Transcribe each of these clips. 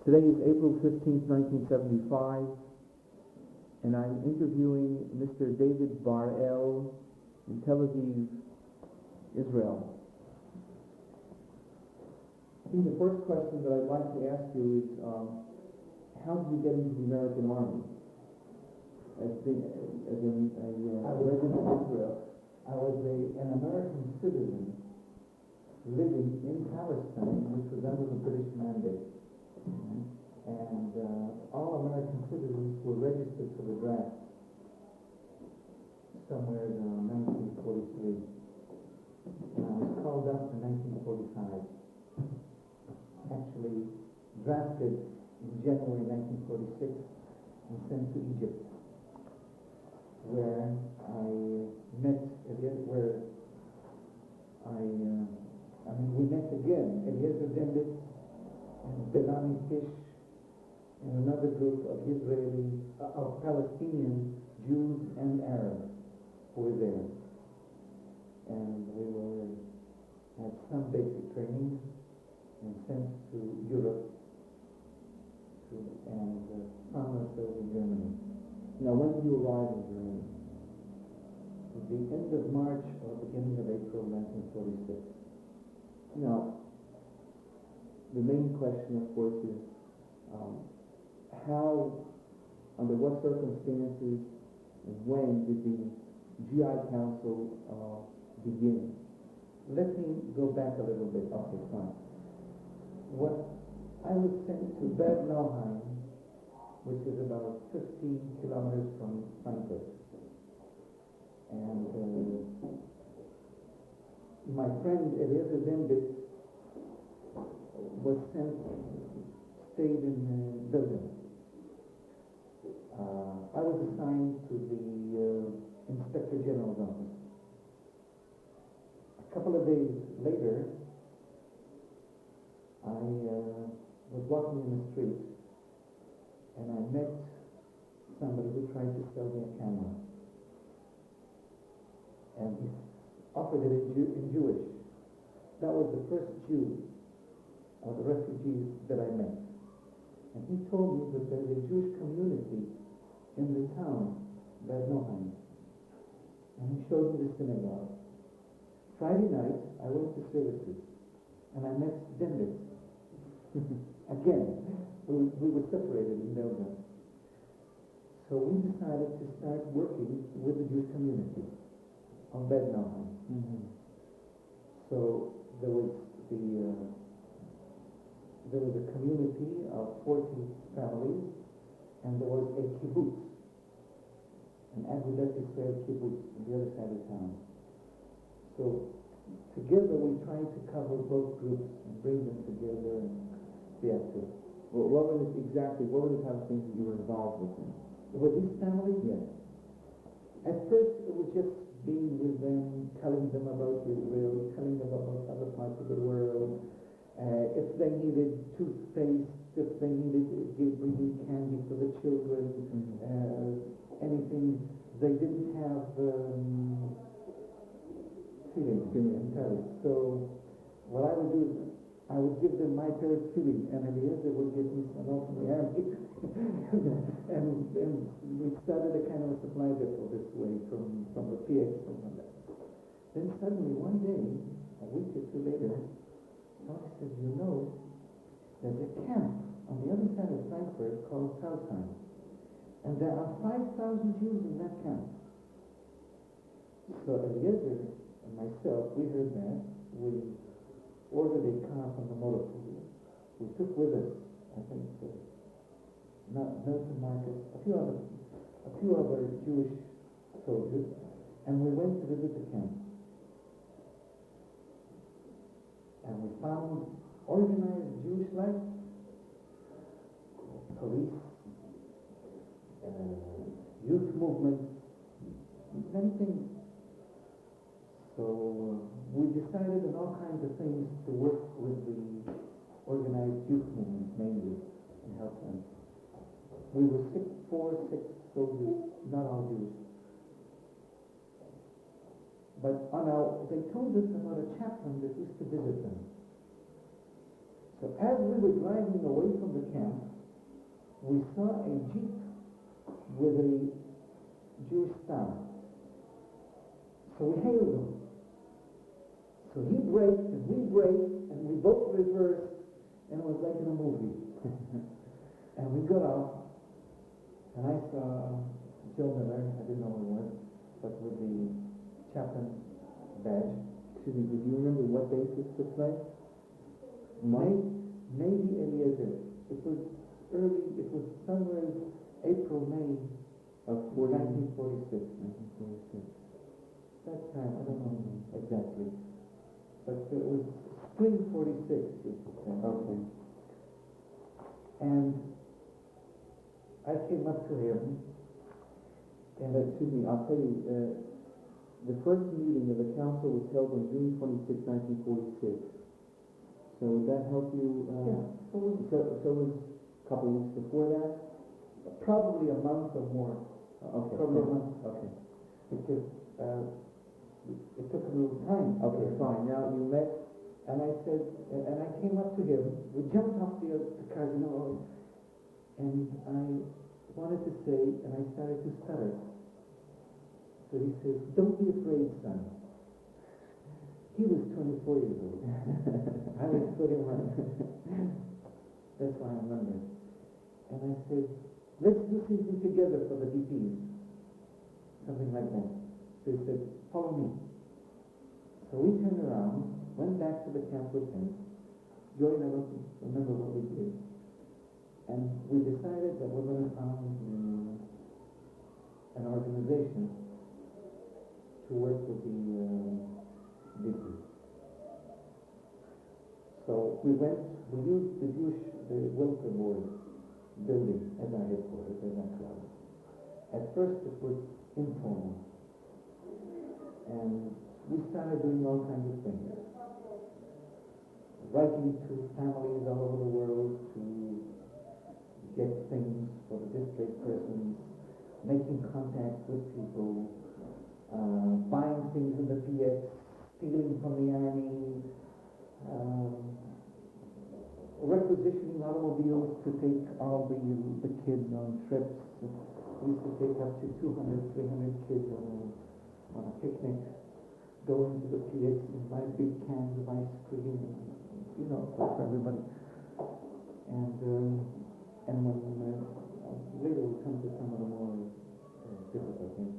Today is April 15th, 1975, and I'm interviewing Mr. David Bar-El in Tel Aviv, Israel. I think the first question that I'd like to ask you is, how did you get into the American Army? As a resident of Israel. I was an American citizen living in Palestine, which was under the British mandate. And all American citizens were registered for the draft somewhere in 1943. And I was called up in 1945. Actually drafted in January 1946 and sent to Egypt, where I met we met again, Eliezer Dembit and Belami Fish and another group of Palestinian Jews and Arabs who were there. And we had some basic training and sent to Europe and found ourselves in Germany. Now, when did you arrive in Germany? At the end of March or beginning of April 1946. Now, the main question, of course, is how, under what circumstances, and when did the GI Council begin? Let me go back a little bit. Okay, fine. I was sent to Bad Nauheim, which is about 15 kilometers from Frankfurt. And my friend Eliezer Dembit stayed in Belgium. I was assigned to the Inspector General's office. A couple of days later, I was walking in the street and I met somebody who tried to sell me a camera. And he offered it in Jewish. That was the first Jew of the refugees that I met. And he told me that there's a Jewish community in the town, Bad Nauheim. And he showed me the synagogue. Friday night, I went to services, and I met Dembit. Again, we were separated in Belgium. So we decided to start working with the Jewish community on Bad Nauheim. Mm-hmm. So there was a community of 40 families, and there was a kibbutz, an Agudat Israel kibbutz on the other side of town. So together we tried to cover both groups and bring them together and be active. Well, what were the type of things you were involved with them? With these families? Yes. At first it was just being with them, telling them about Israel, telling them about other parts of the world. If they needed toothpaste, if they needed bringing candy for the children, anything, they didn't have feeling. So what I would do is I would give them my pair of feeling, and Eliezer would give me some off from the army. and we started a kind of a supply depot this way from the PX and from that. Then suddenly one day, a week or two later, somebody said, you know, there's a camp on the other side of Frankfurt called Pfalzheim, and there are 5,000 Jews in that camp. So Eliezer and myself, we heard that. We ordered a car from the motor pool. We took with us, I think, Nelson Marcus, a few other Jewish soldiers, and we went to visit the camp. And we found organized Jewish life, police, youth movement, many things. So we decided on all kinds of things to work with the organized youth movement mainly and help them. We were 6 soldiers, not all Jews. But they told us about a chaplain that used to visit them. So as we we were driving away from the camp, we saw a jeep with a Jewish star. So we hailed him. So he braked and we both reversed, and it was like in a movie. And we got out, and I saw Joe Miller, I didn't know who he was, but with the chaplain badge. Excuse me, do you remember what date this took place? Maybe Eliezer. It was somewhere April, May of 1946. 1946. That time, I don't know exactly. But it was spring 46, you could say. Okay. And I came up to him, and excuse me, I'll tell you, the first meeting of the council was held on June 26, 1946. So would that help you? So it was a couple weeks before that? Probably a month or more. Okay. Probably a month. Okay. Because it took a little time. Okay, fine. Now you met, and I said, and I came up to him. We jumped off the car, and I wanted to say, and I started to stutter. So he says, "Don't be afraid, son." He was 24 years old. I was 31. That's why I remember. And I said, "Let's do something together for the DPs." Something like that. So he said, "Follow me." So we turned around, went back to the camp with him. Joy and I don't remember what we did. And we decided that we're going to found an organization to work with the DPs. So we used the welfare board building as our headquarters, as our club. At first it was informal. And we started doing all kinds of things. Writing to families all over the world to get things for the displaced persons, making contact with people, buying things in the PX, stealing from the army, requisitioning automobiles to take all the kids on trips. We used to take up to 200, 300 kids on a picnic, go into the PX and buy big cans of ice cream, for everybody. And when later we'll come to some of the more difficult things.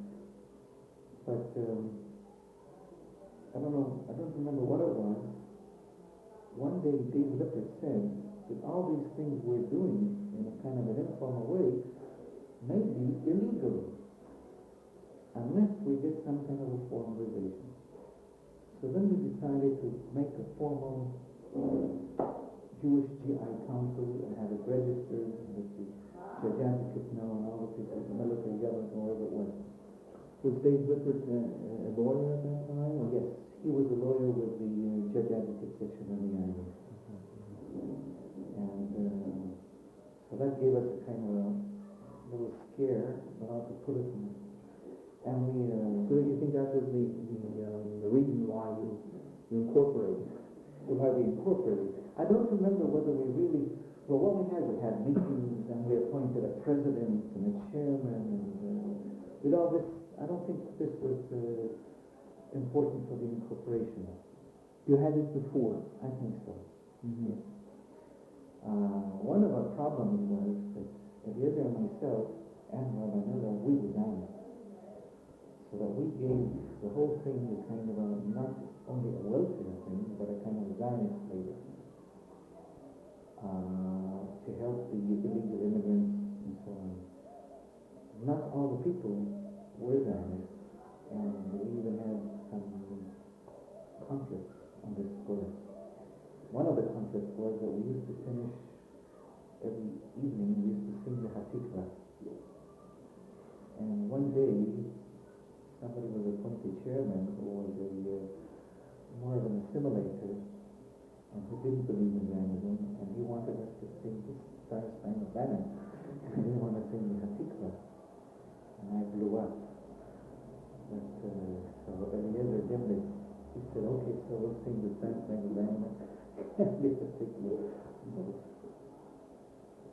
But I don't remember what it was. One day Dave Lippert said that all these things we're doing in a kind of an informal way may be illegal unless we get some kind of a formalization. So then we decided to make a formal Jewish GI Council and have it registered and let the judge advocates know and all the people, the military government, whoever it was. Was Dave Lippert a lawyer at that time? Or? Yes, he was a lawyer with the judge advocate section of the Army. And so that gave us a kind of a little scare, but also put us in. And we. So you think that was the reason why you incorporated? Why we incorporated? I don't remember whether we really. Well, what we had meetings, and we appointed a president and a chairman, and with all this. I don't think this was important for the incorporation. You had it before? I think so. Mm-hmm. One of our problems was that Eliezer and myself and Rabbi Miller, we resigned. So that we gave the whole thing a kind of not only a welfare thing, but a kind of Zionist flavor to help the illegal immigrants and so on. Not all the people were Zionists, and we even had some conflicts on this score. One of the conflicts was that we used to finish every evening, we used to sing the Hatikvah. And one day, somebody was appointed chairman who was more of an assimilator and who didn't believe in Zionism, and he wanted us to sing the Star Spangled Banner. He didn't want to sing the Hatikvah. And I blew up. But so Eliezer did it. He said, "Okay, so we'll sing the Star Spangled Banner." The Hatikvah.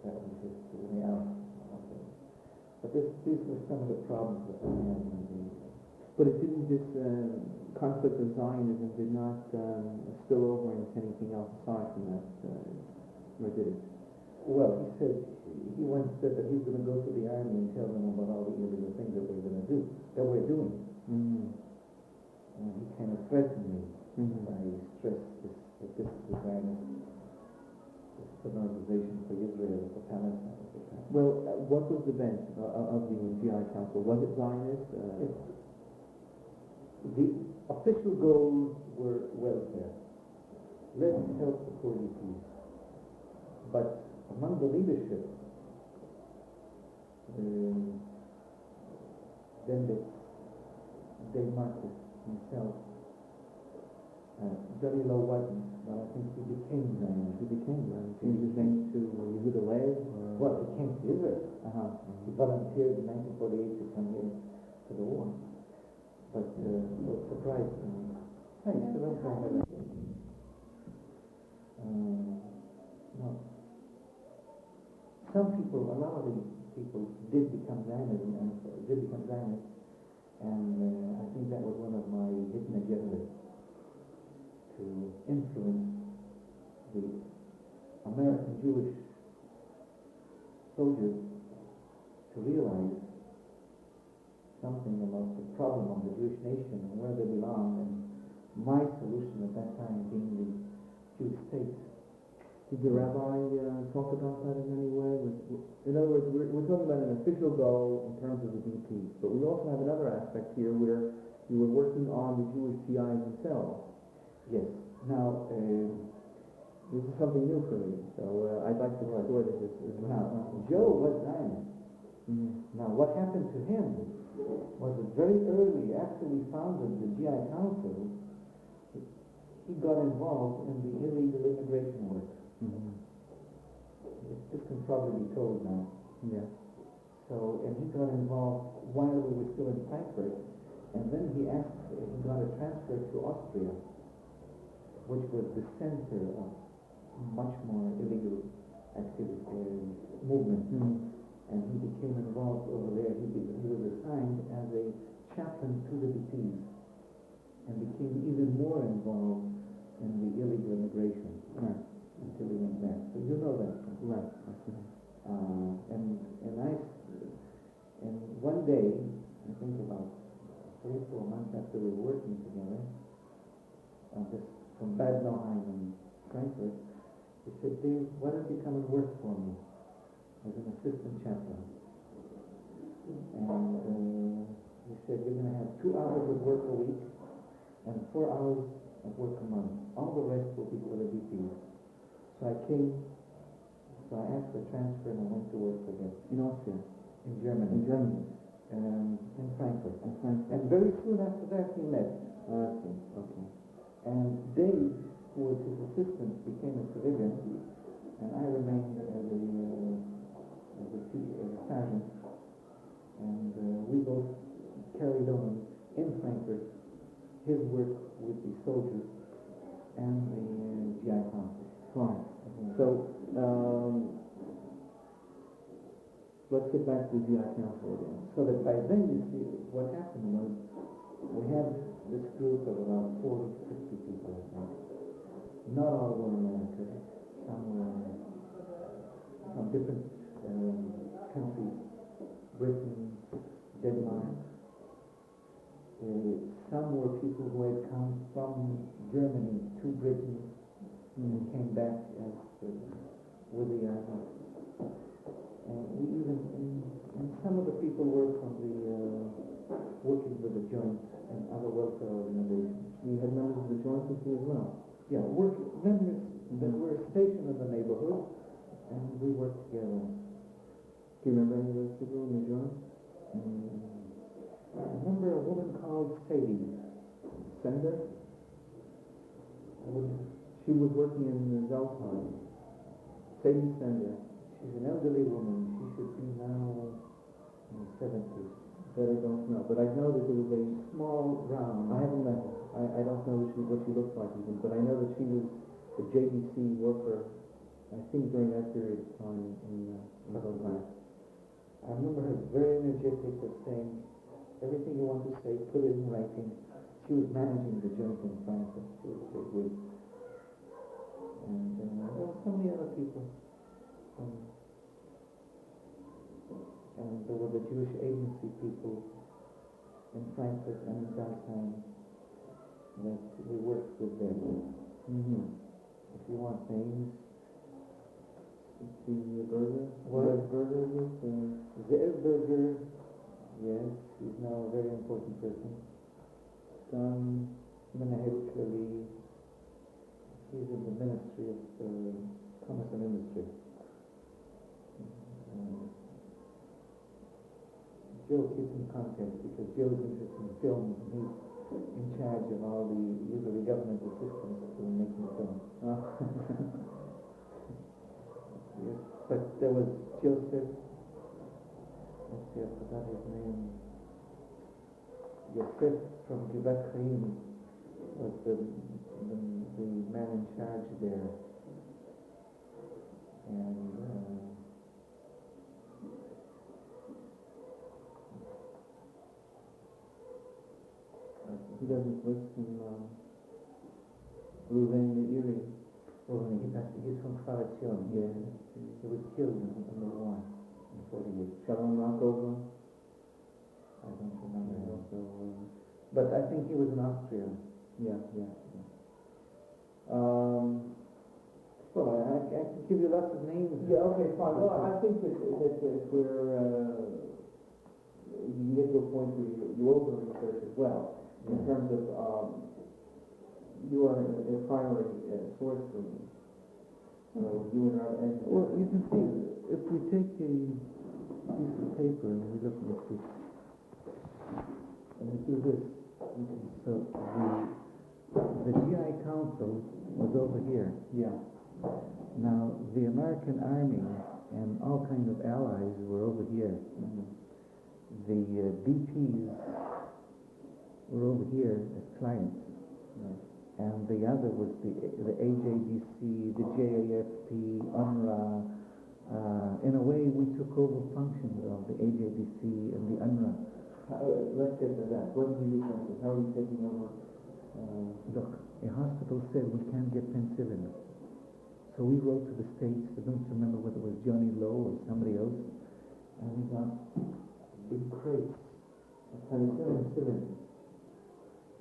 that was just the reality. Okay. But these were some of the problems that I had in the... But it didn't, this conflict of Zionism did not spill over into anything else aside from that, or did it? Well, he once said that he was going to go to the army and tell them about all the illegal things that we're going to do, that we're doing. Mm. And he kind of threatened me by stress that this is the Zionist, this is an organization for Israel, for Palestine. Well, what was the bent of the GI Council? Was it Zionist? The official goals were welfare. Let's help the poor people. But among the leadership, then they marked himself very low wasn't, but I think he became Zionist. He became Zionist. He came to Yehuda. Well, he came to Israel. He volunteered in 1948 to come here to the war. But it surprised me. Hey, so don't try that. No. Some people, a lot of these people did become Zionists, and I think that was one of my hidden agendas, to influence the American Jewish soldiers to realize something about the problem of the Jewish nation and where they belong, and my solution at that time being the Jewish state. Did the rabbi talk about that in any way? In other words, we're talking about an official goal in terms of the DP, but we also have another aspect here where you were working on the Jewish GIs themselves. Yes. Now, this is something new for me, so I'd like to explore this. Now, Joe was Zionist. Now, what happened to him was that very early, after we founded the GI Council, he got involved in the illegal immigration work. This can probably be told now. Yeah. So, and he got involved while we were still in Frankfurt, and then he got a transfer to Austria, which was the center of much more illegal activity, movement. And he became involved over there. He was assigned as a chaplain to the DPs, and became even more involved in the illegal immigration until he went back. So you know that. Right. And one day, I think about 3 or 4 months after we were working together, just from Bad Nauheim in Frankfurt, he said, "Dave, why don't you come and work for me as an assistant chaplain?" And he said, "You're going to have 2 hours of work a week and 4 hours of work a month. All the rest will be for the DPs." So I asked for transfer, and I went to work for him. In Austria? In Germany. In Frankfurt. And very soon after that, he left. Okay. And Dave, who was his assistant, became a civilian, and I remained as a sergeant. And we both carried on in Frankfurt his work with the soldiers and the GI Council. Fine. So, let's get back to the GI Council again. So that by then, you see, what happened was, we had this group of about 40 to 50 people, I think. Not all were American. Some were from different countries. Britain, Denmark. Some were people who had come from Germany to Britain and came back with the army. And we even, and some of the people were from the working with the Joint and other welfare organizations. You had members of the Joint with you as well? Yeah, members that were stationed in the neighborhood, and we worked together. Do you remember any of those people in the Joint? I remember a woman called Sadie. Sender? She was working in the Zeltheim. Sadie Sender. She's an elderly woman. She should be now in the 70s. That I don't know. But I know that there was a small, round. I haven't met her. I don't know what she looks like even, but I know that she was a JBC worker I think during that period of time in Grobman. I remember her very energetic of saying, everything you want to say, put it in writing. She was managing the joint in Frankfurt. She was very good. And there were so many other people. And there were the Jewish agency people in Frankfurt and in downtown that we worked with them. If you want names, The Berger? What? Berger, Zerberger, yes, he's now a very important person. Menahel Klali, he's in the Ministry of Commerce and Industry. Joe keeps in contact because Joe's interested in films and he's in charge of all the usually government assistance to making films. Yes. But there was Joseph, let's see, I forgot his name. Yosef from Givat Chaim was the man in charge there. And he doesn't list in Ruvain the Erie. he's from Kfar-Etzion. Yeah. He was killed in the war in 48. Shalom Rockover. I don't remember him. Also, But I think he was in Austria. yeah. Well, I can give you lots of names. Yeah, okay, fine. Well, I think that if we're, you get to a point where you open research as well, in terms of, you are a primary source for me. So you and Well, you can see, if we take a piece of paper and we look at this, and we do this, so the GI Council was over here. yeah. Now, the American Army and all kinds of allies were over here. The BPs were over here as clients. And the other was the AJDC, the JAFP, UNRWA. In a way, we took over functions of the AJDC and the UNRWA. Let's get to that. What do you think? How are you taking over? Look, a hospital said we can't get penicillin. So we wrote to the States, I don't remember whether it was Johnny Lowe or somebody else, and we got big crates of penicillin.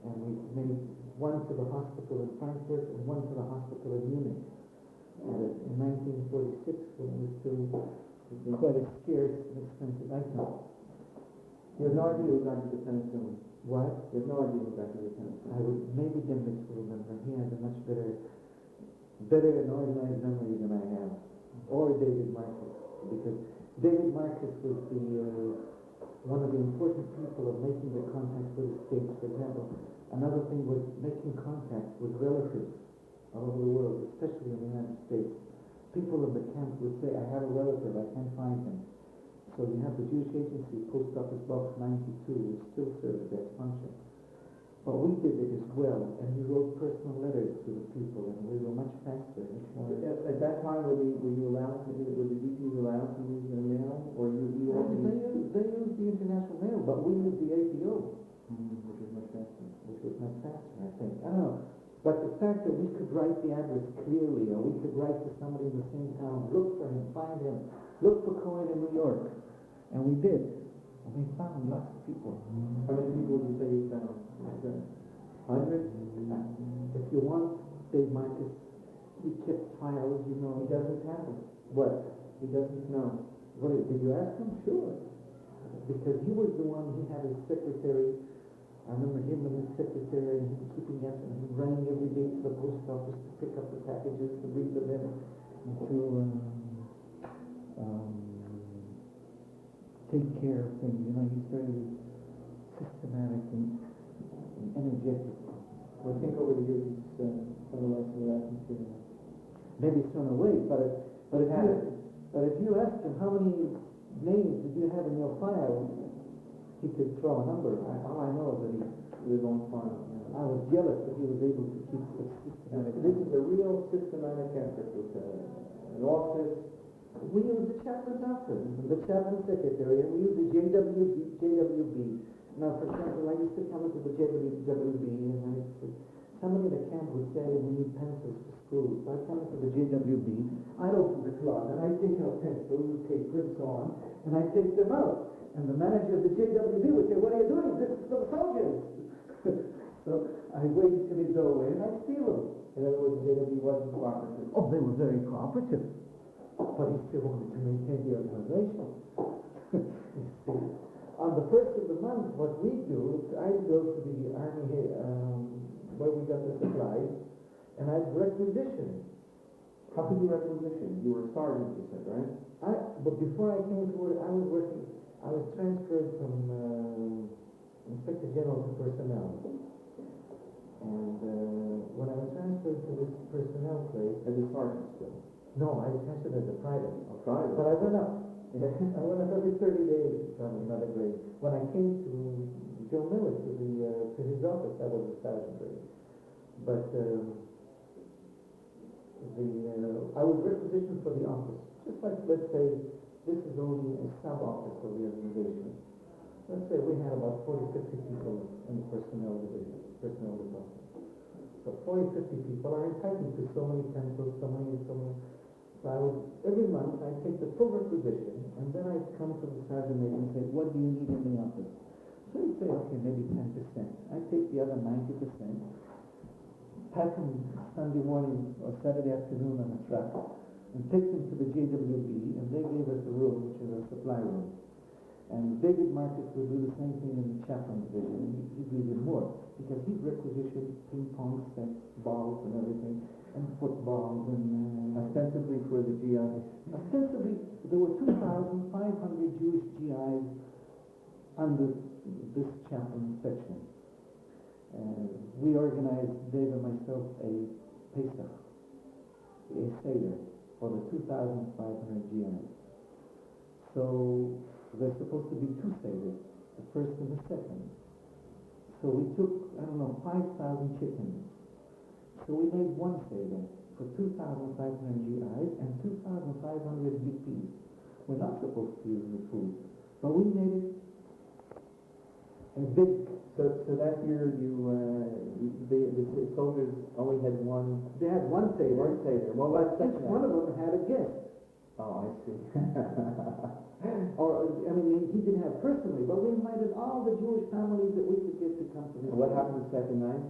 And we made one to the hospital in Frankfurt and one to the hospital in Munich. And in 1946, when it was still quite a scarce and expensive item. You have no idea who got you the penicillin. What? You have no idea who got you the penicillin. Maybe Dimnitz will remember. He has a much better and organized memory than I have. Or David Marcus. Because David Marcus was one of the important people of making the contact with the States, for example. Another thing was making contact with relatives all over the world, especially in the United States. People in the camp would say, I have a relative, I can't find him. So you have the Jewish Agency, Post Office Box 92, which still serves that function. But we did it as well, and we wrote personal letters to the people, and we were much faster. At that time, were you allowed to do, were the DPs allowed to use their mail, or you They used the international mail, but we used the APO. Which was much faster. Which was much faster, I think. I don't know. But the fact that we could write the address clearly, or we could write to somebody in the same town, look for him, find him, look for Cohen in New York. And we did. And we found lots of people. How many people did you say you found? Hundreds? If you want, Dave Marcus, he kept files, you know. He doesn't have them. What? He doesn't know. What, did you ask him? Sure. Because he was the one, he had his secretary. I remember him and his secretary, and him keeping up, and him running every day to the post office to pick up the packages, to bring them in, and to take care of things. You know, he's very systematic and energetic. Well, I think over the years he's some of us in that material. Maybe it's thrown away, but if you asked him how many names did you have in your file, he could throw a number. All I know is that he Live on file. I was jealous that he was able to keep such systematic. This is a real systematic effort with an office. We use the chaplain's office, the chaplain's secretary, and we use the JWB. Now, for example, I used to come into the JWB, and somebody in the camp would say, we need pencils for school. So I come into the JWB, I'd open the closet, I'd take out pencils, you'd take prints on, and I'd take them out. And the manager of the JWB would say, what are you doing? This is for the soldiers. So I'd wait until he'd go away, and I'd steal them. In other words, the JWB wasn't cooperative. Oh, they were very cooperative. But he still wanted to maintain the organization. On the first of the month, what we do is I'd go to the army where we got the supplies, and I'd requisition. How could you requisition? You were a sergeant, you said, right? But before I came to work, I was transferred from Inspector General to personnel. And when I was transferred to this personnel place, as a sergeant still. No, I was transferred as a private. A private? But I went up. I went up every 30 days from another grade. When I came to Joe Miller, to his office, I was a sergeant grade. But I was requisitioned for the office. Just like, let's say, this is only a sub-office of the organization. Let's say we had about 40, 50 people in the personnel division, personnel department. So 40, 50 people are entitled to so many pencils, so many. So every month I'd take the full requisition, and then I'd come to the sergeant major and say, what do you need in the office? So he'd say, okay, maybe 10%. I'd take the other 90%, pack them Sunday morning or Saturday afternoon on a truck, and take them to the JWB, and they gave us a room, which is a supply room. And David Marcus would do the same thing in the chaplain division, and he'd do even more, because he'd requisition ping pong sets, balls and everything, and footballs, and ostensibly for the GIs. Ostensibly, there were 2,500 Jewish GIs under this chaplain section. We organized, Dave and myself, a Pesach, a Seder, for the 2,500 GIs. So there's supposed to be two Seders, the first and the second. So we took, 5,000 chickens. So we made one Seder for 2,500 GIs and 2,500 VPs. We're not supposed to use the food, but we made it a big. So that year the soldiers only had one. They had one Seder. One Seder. Well, but each one of them had a guest. Oh, I see. He didn't have personally, but we invited all the Jewish families that we could get to come to his. What happened the second night?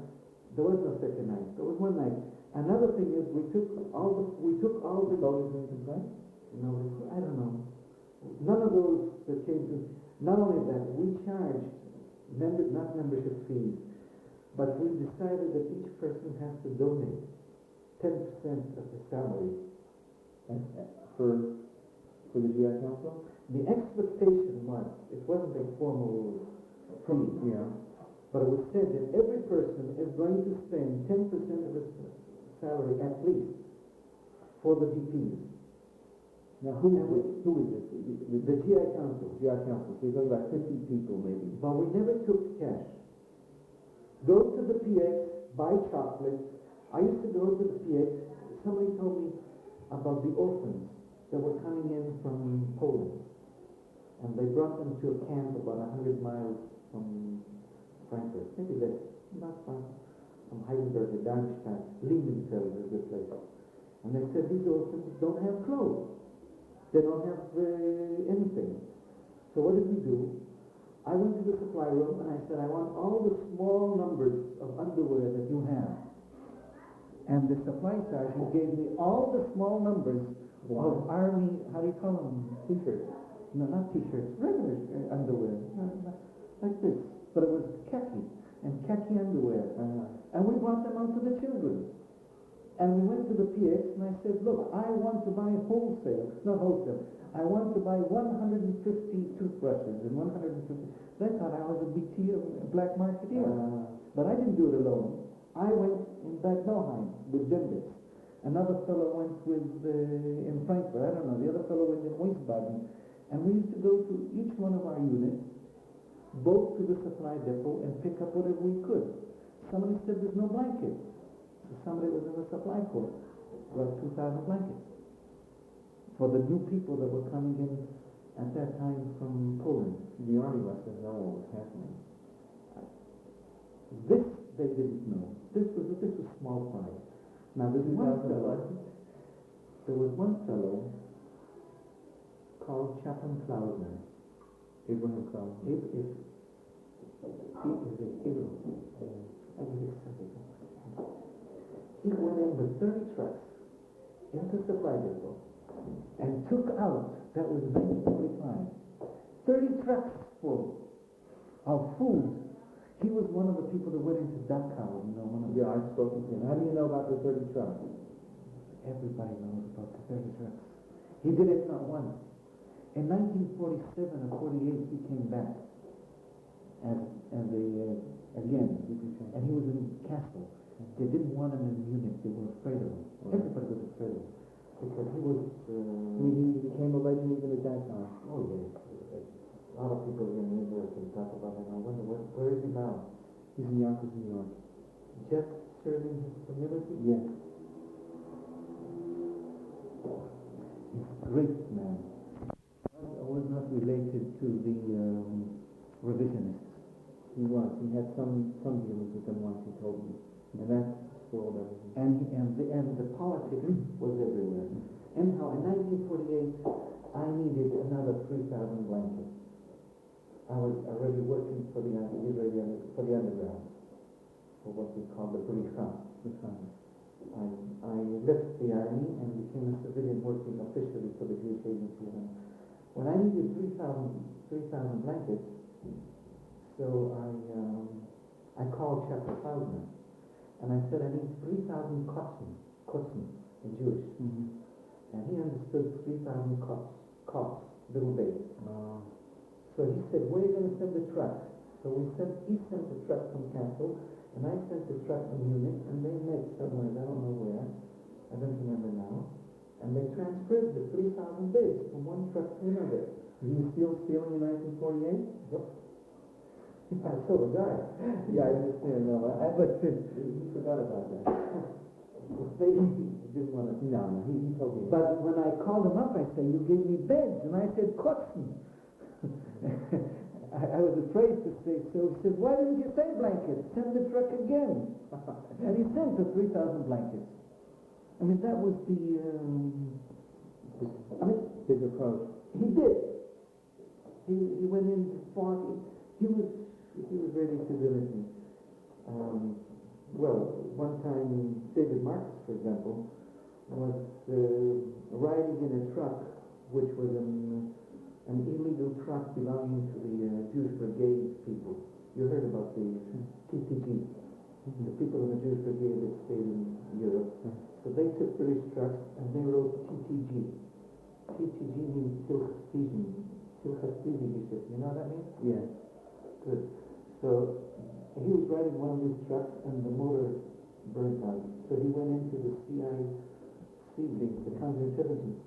There was no second night. There was one night. Another thing is we took all the soldiers in complaint? No, I don't know. None of those that came to. Not only that, we charged not membership fees, but we decided that each person has to donate 10% of his salary. And for the GI Council? The expectation was, it wasn't a formal fee, but it was said that every person is going to spend 10% of his salary at least for the VPs. Now who is it? The GI Council. GI Council. So you're talking about 50 people maybe. But we never took cash. Go to the PX, buy chocolates. I used to go to the PX. Somebody told me about the orphans that were coming in from Poland. And they brought them to a camp about 100 miles from Frankfurt. Maybe that's not far from Heidelberg, Darmstadt, Lindenfeld is the place. And they said these orphans don't have clothes. They don't have anything. So what did we do? I went to the supply room and I said, I want all the small numbers of underwear that you have. And the supply sergeant gave me all the small numbers of army, how do you call them? T-shirts. No, not T-shirts, regular underwear. Like this. But it was khaki, and khaki underwear. And we brought them out to the children. And we went to the PX and I said, look, I want to buy wholesale, not wholesale. I want to buy 150 toothbrushes and 150. They thought I was a BT, a black marketeer. But I didn't do it alone. I went in Bad Nauheim with Dembitz. Another fellow went with in Frankfurt, I don't know, the other fellow went in Wiesbaden. And we used to go to each one of our units, both to the supply depot and pick up whatever we could. somebody said there's no blankets. So somebody was in the supply court, brought 2,000 blankets for the new people that were coming in at that time from Poland. The army must have known what was happening. This they didn't know. This was small fry. Now there was one fellow called Chaplain Klausner. Abraham Klausner. He is a hero. He went in with 30 trucks into supply depot and took out, that was 1945, 30 trucks full of food. He was one of the people that went into Dachau, Yeah, I've spoken to him. How do you know about the 30 trucks? Everybody knows about the 30 trucks. He did it not once. In 1947 or 48, he came back as again, and he was in Kassel. They didn't want him in Munich. They were afraid of him. Everybody was afraid of him because he was. He became a legend even at that time. Oh yes, a lot of people in New York can talk about him. I wonder where is he now? He's in Yonkers, New York. Just serving his community. Yes. He's a great man. I was not related to the revisionists. He was. He had some dealings with them once, he told me. And that spoiled everything. And the politics was everywhere. Anyhow, in 1948, I needed another 3,000 blankets. I was already working for the underground, for what we call the Briefing. I left the army and became a civilian working officially for the Jewish Agency. And when I needed 3,000 blankets, so I called Chaplain Klausner, and I said I need 3,000 kotzen in Jewish. Mm-hmm. And he understood 3,000 kots, little babies. So he said, where are you going to send the truck? So he sent the truck from Kassel, and I sent the truck from Munich, and they met somewhere, I don't know where, I don't remember now, and they transferred the 3,000 beds from one truck to another. Were you still stealing in 1948? Yep. I saw the guy. Yeah, I understand. No, but he forgot about that. They didn't want to. No, he told me. But when I called him up, I said, you gave me beds, and I said, kotzen. I was afraid to say so. He said, why didn't you say blankets? Send the truck again. And he sent the 3,000 blankets. I mean, that was his approach. He did. He went in to fought. He was ready to do anything. Well, one time, David Marcus, for example, was riding in a truck, which was an illegal truck belonging to the Jewish Brigade people. You heard about the TTG, the people of the Jewish Brigade that stayed in Europe. So they took British trucks and they wrote TTG. TTG means Tilchastidi. You know what that means? Yeah. Good. So he was riding one of these trucks and the motor burnt out. So he went into the the counterintelligence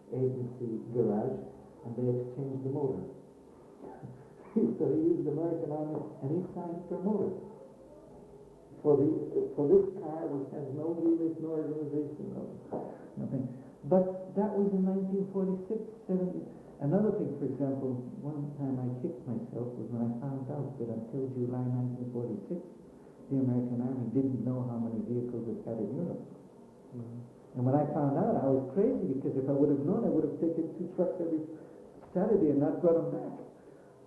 agency garage, and they exchanged the motor. So he used the American Army and he signed for motor. For this car which has no unit, no organization, nothing. But that was in 1946, 70. Another thing, for example, one time I kicked myself was when I found out that until July 1946, the American Army didn't know how many vehicles it had in Europe. Mm-hmm. And when I found out, I was crazy, because if I would have known, I would have taken 2 trucks every Saturday and not brought them back.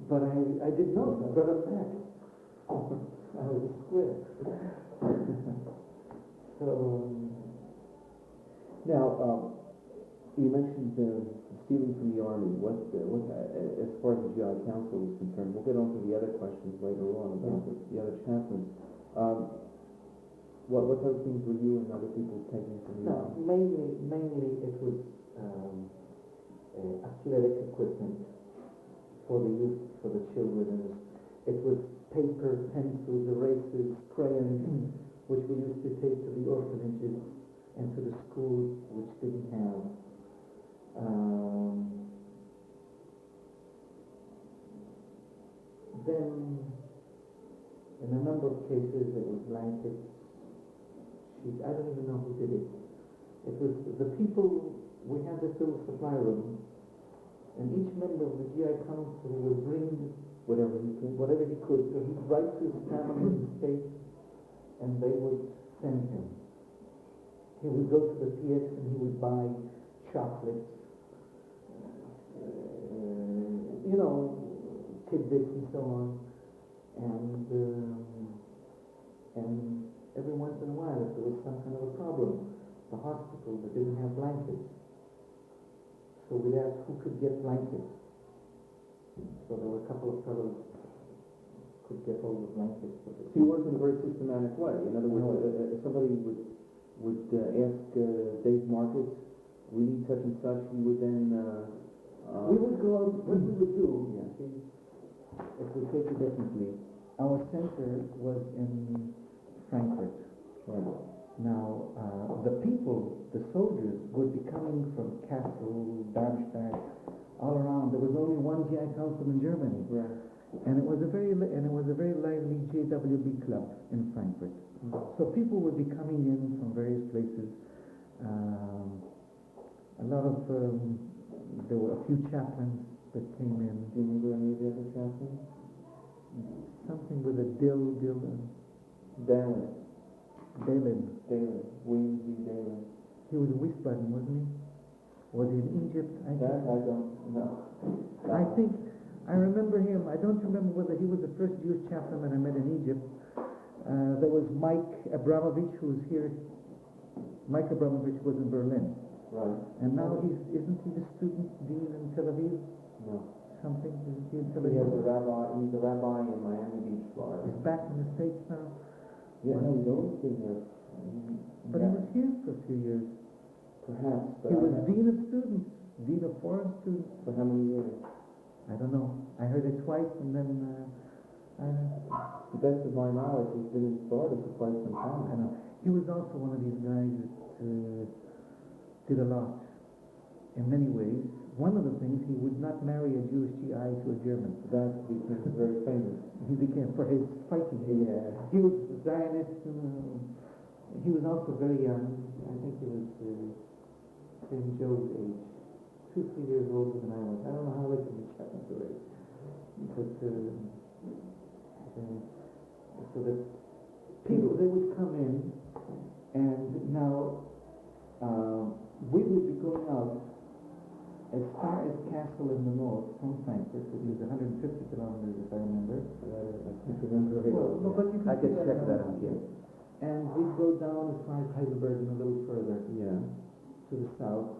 But I didn't know, I brought them back. I was a square. So, now, you mentioned stealing from the army. As far as the GI Council is concerned, we'll get on to the other questions later on about the other chaplains. What other things were you and other people taking from the army? Mainly it was athletic equipment for the youth, for the children. It was paper, pencils, erasers, crayons, which we used to take to the orphanages and to the schools which didn't have. Then In a number of cases, it was blankets, sheets. I don't even know who did it. It was the people. We had this little supply room, and each member of the GI Council would bring whatever he could. So he'd write to his family in the States, and they would send him. He would go to the PX and he would buy chocolates, tidbits and so on. And every once in a while, if there was some kind of a problem, the hospital that didn't have blankets, so we'd ask who could get blankets. So there were a couple of fellows could get hold of blankets. So you worked in a very systematic way. In other words, somebody would ask Dave Marcus, we need such and such. You would then we would go out. What we would do, if we take it differently, our center was in Frankfurt. Right. Now, the people, the soldiers, would be coming from Kassel, Darmstadt, all around. There was only one GI Council in Germany, Right. and it was a very lively JWB club in Frankfurt. So people would be coming in from various places. A lot of there were a few chaplains that came in. Do you remember any of the other chaplains? Something with a Dillon. William D. Dalen. He was in Wiesbaden, wasn't he? Was he in Egypt? I don't know. I remember him. I don't remember whether he was the first Jewish chaplain that I met in Egypt. There was Mike Abramovich, who was here. Mike Abramovich was in Berlin. Right. And now isn't he the student dean in Tel Aviv? No. Something? Isn't he in Tel He's Aviv? a rabbi in Miami Beach, Florida. He's back in the States now. Yeah, no, he's always been here. But he was here for a few years. Perhaps. He was dean of students, dean of foreign students. For how many years? I don't know. I heard it twice, and then To the best of my knowledge, he's been in Florida for quite some time. I know. He was also one of these guys that did a lot in many ways. One of the things, he would not marry a Jewish GI to a German. That became very famous. He became, for his fighting. Yeah. He was a Zionist. He was also very young. I think he was St. Joe's age. 2-3 years older than I was. I don't know how they can be checking the age. But so that people, they would come in, and now we would be going out as far as Kassel in the north from Frankfurt, which is 150 kilometers, if I remember. I can't remember it. Well, no, but you can I could see check now. that out, yeah. And we'd go down as far as Heidelberg and a little further Yeah. to the south,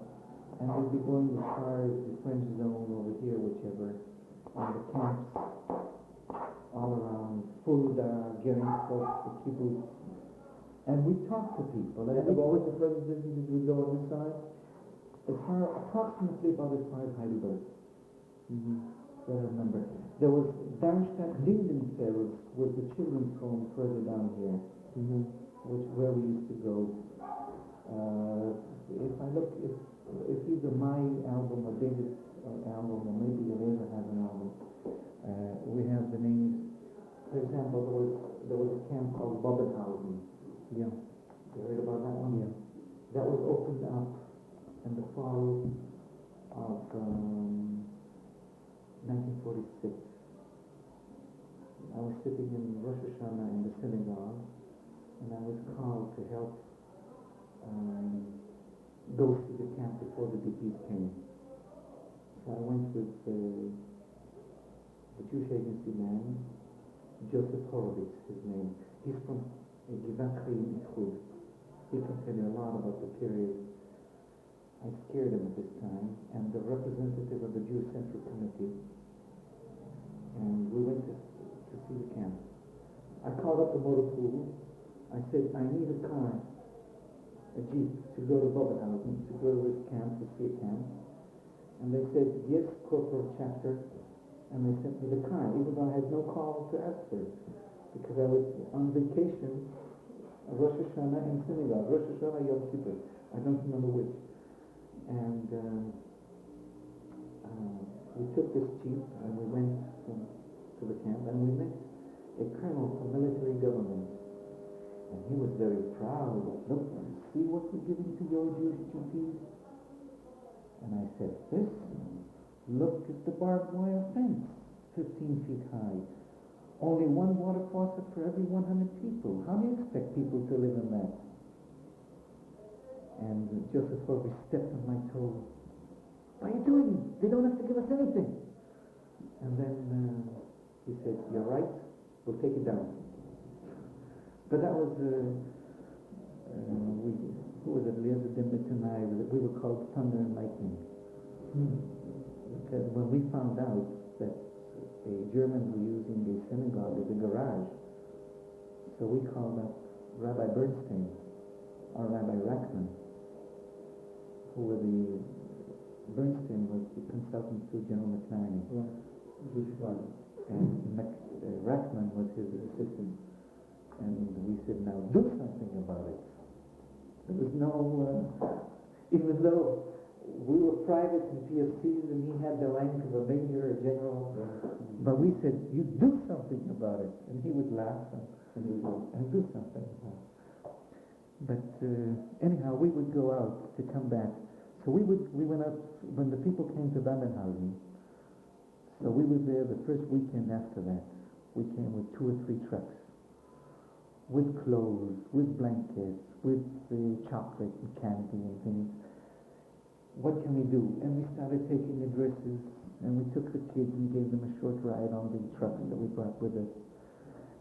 and we'd be going as far as the French zone over here, whichever, and the camps all around Fulda, Geringsdorf, the kibbutz, and we talked to people. And What was the furthest distance we go on this side? as far, approximately about as far as Heidelberg. Mm-hmm. I remember. There was Darmstadt Lindenfeld was the children's home further down here, Mm-hmm. where we used to go. If I look, if either my album or David's album, or maybe Eliezer has an album, we have the names. For example, there was a camp called Bobenhausen. Yeah. You heard about that one? Yeah. That was opened up in the fall of 1946. I was sitting in Rosh Hashanah in the synagogue, and I was called to help go to the camp before the DPs came. So I went with the Jewish agency man, Joseph Horowitz, his name. He's from Givat Chaim Ichud. He can tell you a lot about the period. I scared him at this time, and the representative of the Jewish Central Committee, and we went to see the camp. I called up the motor pool. I said, I need a car, a Jeep, to go to Bobenhausen, to go to this camp, to see a camp. And they said, yes, corporal chapter. And they sent me the car, even though I had no call to ask for it, because I was on vacation, Rosh Hashanah in synagogue, Rosh Hashanah Yom Kippur, I don't remember which. And we took this Jeep and we went to the camp, and we met a colonel from military government. And he was very proud. Look, see what we're giving to your Jewish GPs? And I said, this? Look at the barbed wire fence, 15 feet high. Only one water faucet for every 100 people. How do you expect people to live in that? And Joseph Horby stepped on my toe. What are you doing? They don't have to give us anything. And then he said, you're right, we'll take it down. But that was, who was it, we were called Thunder and Lightning. Because when we found out that the Germans were using the synagogue as a garage, so we called up Rabbi Bernstein, or Rabbi Rachman, who were Bernstein was the consultant to General McNarney. And Rachman was his assistant. And we said, now do something about it. There was no, even though we were private in PFCs and he had the rank of a major or general, but we said, you do something about it. And he would laugh and do something. But anyhow, we would go out to come back. So we went out when the people came to Bandenhausen. So we were there the first weekend after that. We came with 2 or 3 trucks, with clothes, with blankets, with chocolate and candy and things. What can we do? And we started taking addresses, and we took the kids and gave them a short ride on the trucks that we brought with us.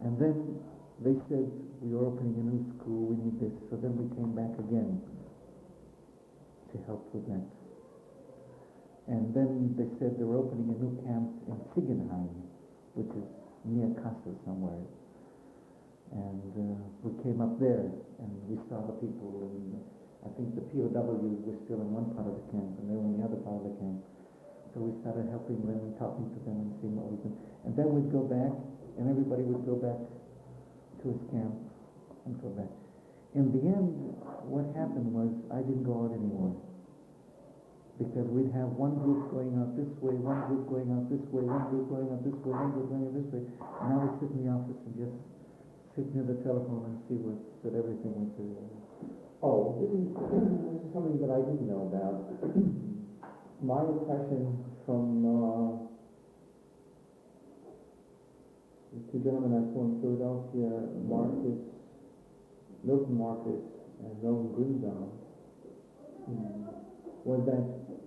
And then they said, we are opening a new school, we need this. So then we came back again to help with that. And then they said they were opening a new camp in Ziegenheim, which is near Kassel somewhere. And we came up there, and we saw the people, and I think the POWs were still in one part of the camp, and they were in the other part of the camp. So we started helping them and talking to them and seeing what we could. And then we'd go back, and everybody would go back to his camp and go back. In the end, what happened was I didn't go out anymore. Because we'd have one group going out this way, one group going out this way, one group going out this way, one group going out this way. And I would sit in the office and just sit near the telephone and see that everything went through. Oh, this is something that I didn't know about. My impression from the 2 gentlemen I saw in Philadelphia, Milton Marcus and Nolan Greenbaum, was that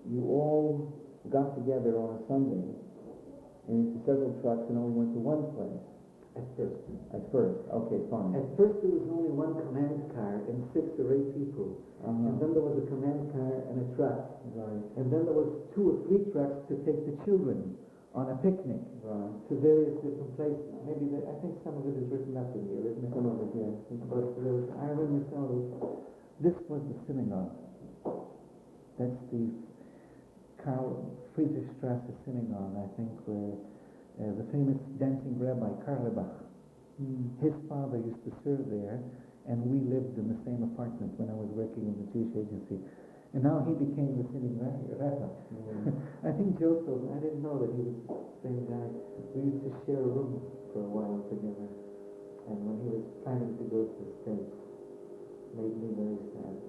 you all got together on a Sunday and into several trucks and only went to one place. At first. At first, okay, fine. At first there was only one command car and 6 or 8 people. And then there was a command car and a truck. Right. And then there was 2 or 3 trucks to take the children on a picnic. Right. To various different places. Maybe I think some of it is written up in here, isn't it? Some of it, yes. But I remember some of it. This was the synagogue. That's the Karl Friedrichstrasse synagogue, I think, where the famous dancing rabbi Karlebach. His father used to serve there, and we lived in the same apartment when I was working in the Jewish agency. And now he became the sitting rabbi. I think Joseph, I didn't know that he was the same guy. We used to share a room for a while together. And when he was planning to go to the States, made me very sad.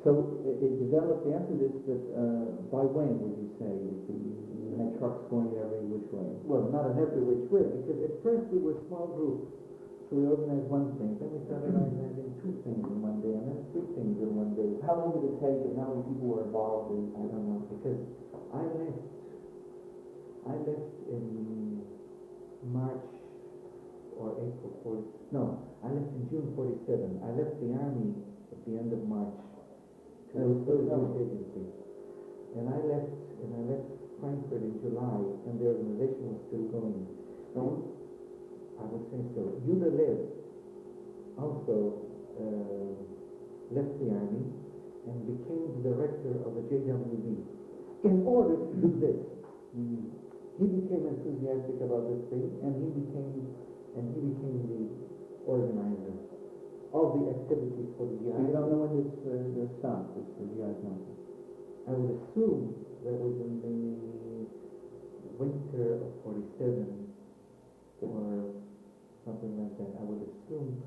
So it developed after this that, by when would you say, that you had trucks going every which way? Well, not in every which way, because at first we were small groups. So we organized one thing, then we started organizing 2 things in one day, and then 3 things in one day. How long did it take and how many people were involved in? I don't know, because I left in March or April 40. No, I left in June 47. I left the army at the end of March to work for the Jewish agency. And I left Frankfurt in July, and the organization was still going. So I would say so. Yuda Lev also left the army and became the director of the JWB in order to do this. He became enthusiastic about this thing, and he became the organizer of the activities for the GI. So you don't know when this stopped, this GI council? I would assume that was in the winter of 47. or something like that, I would assume.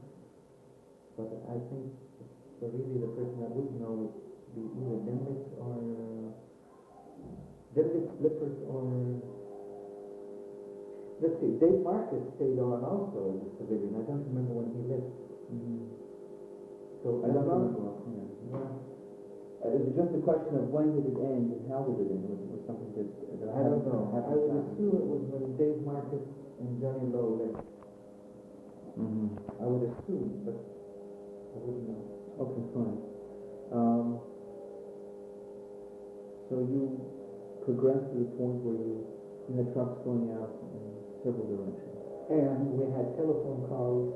But I think really the person that would know would be either Denvik or Denvik Slippers or let's see, Dave Marcus stayed on also in the civilian. I don't remember when he left. So I don't know. Is it just a question of when did it end and how did it end? Was something that I don't know. I would assume it was when Dave Marcus and Johnny Lowe left. I would assume, but I wouldn't know. Okay, fine. So you progressed to the point where you had trucks going out in several directions. And we had telephone calls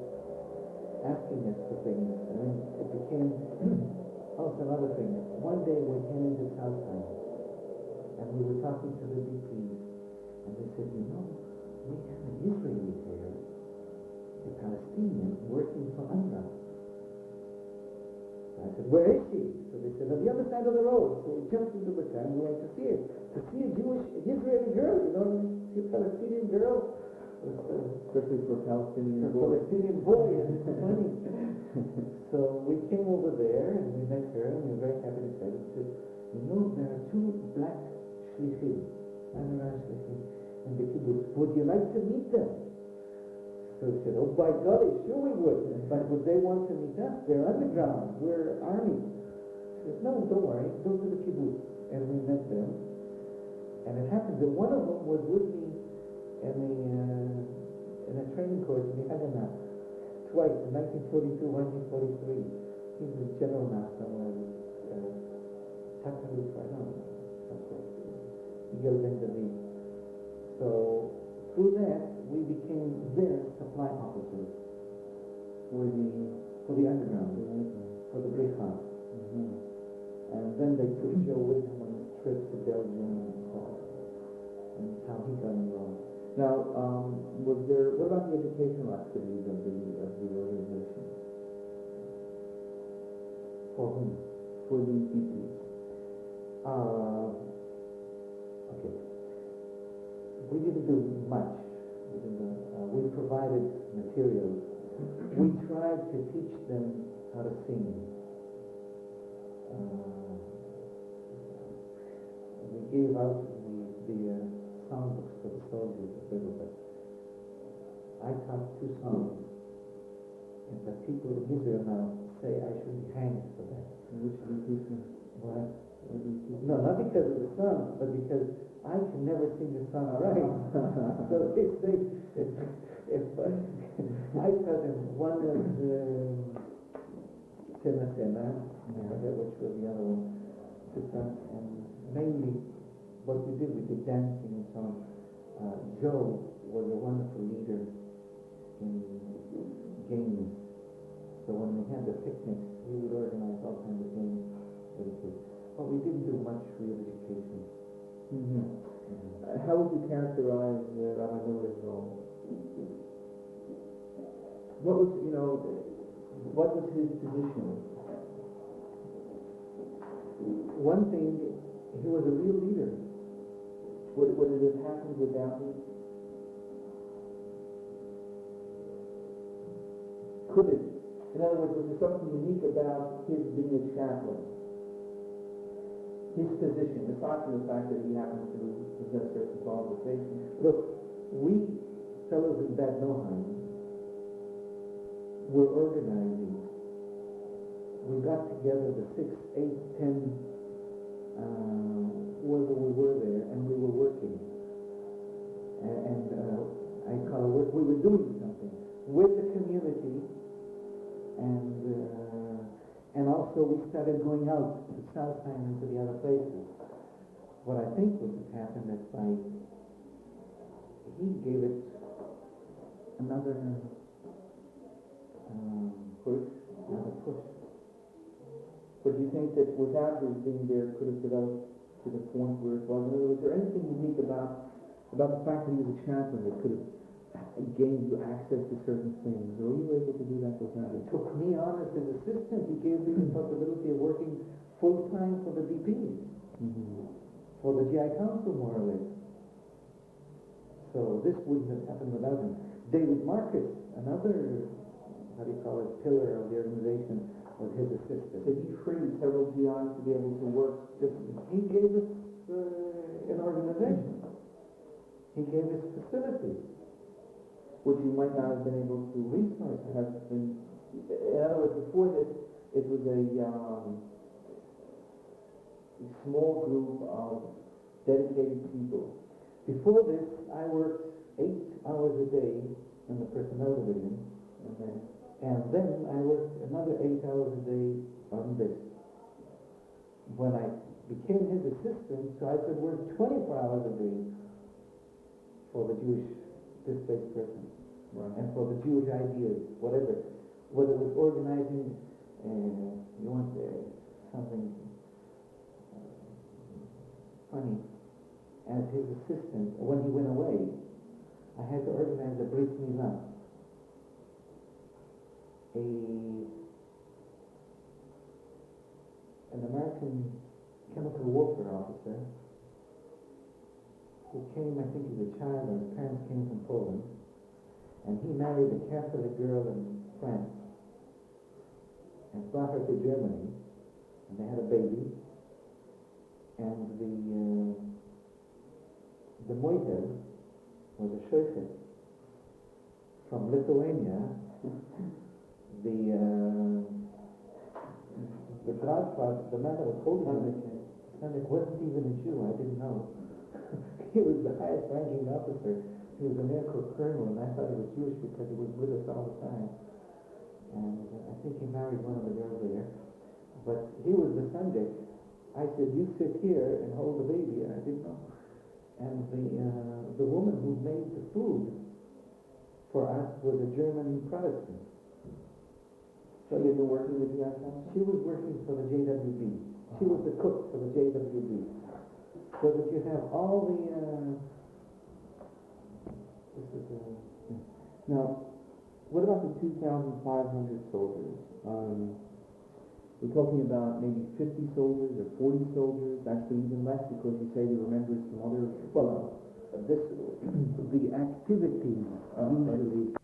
asking us for things. I mean, it became also another thing. One day we came into Southside and we were talking to the DPs and they said, you know, we have an Israeli here, a Palestinian, working for UNRWA. I said, where is she? So they said, on the other side of the road. So we jumped into the car and we went to see her. To see a Jewish, Israeli girl, you know, see a Palestinian girl. Especially for a Palestinian boy. Palestinian boy, and it's funny. So we came over there and we met her and we were very happy to say it. She said, you know, there are two black shlichim, Anaran shlichim, in the kibbutz. Would you like to meet them? So we said, oh by golly, sure we would. But would they want to meet us? They're underground. We're army. She said, no, don't worry. Go to the kibbutz. And we met them. And it happened that one of them was with me in a training course in the Haganah. Twice, in 1942, 1943. He was General Nasa when I was Takalut, I don't know, something. So through that, we became their supply officers for the underground, for the Bricha. And then they took Joe with him on his trip to Belgium and so on, and how he got involved. Now, what about the educational activities of the organization? For whom? For the DPs. Okay. We didn't do much. We provided materials. We tried to teach them how to sing. We gave out the songbooks for the soldiers a little bit. I taught 2 songs, but people in Israel now say I should be hanged for that. Which do you teach them? What? No, not because of the song, but because I can never sing the song right. So if I taught them, one was Sena Sena, I forget which was the other one, and mainly what we did dancing and so on. Joe was a wonderful leader in games. So when we had the picnics, we would organize all kinds of games for the kids. But we didn't do much real education. How would you characterize Rabbi Miller's role? What was his position? One thing, he was a real leader. Would it have happened without him? Could it? In other words, was there something unique about his being a chaplain? His position, aside from the fact that he happens to possess certain qualifications. Look, we fellows in Bad Noheim were organizing. We got together the 6, 8, 10, whether we were there, and we were working. And I call it work. We were doing something with the community, and also we started going out to Southside and to the other places. What I think would have happened is he gave it another push. But do you think that without his being there could have developed to the point where it was? In other words, was there anything unique about the fact that he was a chaplain that could have gained you access to certain things? Or were you able to do that without He it? took me on as his assistant. He gave me the possibility of working full-time for the DPs, for the GI Council, more or less. So this wouldn't have happened without him. David Marcus, another, how do you call it, pillar of the organization, was his assistant. So he trained several GIs to be able to work differently. He gave us an organization. He gave us facilities. Which you might not have been able to have been. In other words, before this, it was a small group of dedicated people. Before this, I worked 8 hours a day in the personnel division, and then I worked another 8 hours a day on this. When I became his assistant, so I could work 24 hours a day for the Jewish displaced person, Right. and for the Jewish ideas, whatever. Whether it was organizing, you want something funny, as his assistant, when he went away, I had to organize a brit milah. An American chemical warfare officer who came, I think, as a child, and his parents came from Poland, and he married a Catholic girl in France and brought her to Germany, and they had a baby, and the moiter was a shochet from Lithuania. The godfather, the man that was holding it, wasn't even a Jew. I didn't know. He was the highest ranking officer. He was an air corps colonel, and I thought he was Jewish because he was with us all the time. And I think he married one of the girls there. But he was the Sunday. I said, "You sit here and hold the baby," and I didn't know. And the woman who made the food for us was a German Protestant. So you've been working with GI Council? She was working for the JWB. She was the cook for the JWB. So that you have all the... Now, what about the 2,500 soldiers? We're talking about maybe 50 soldiers or 40 soldiers, actually even less, because you say they were members from other... the activities usually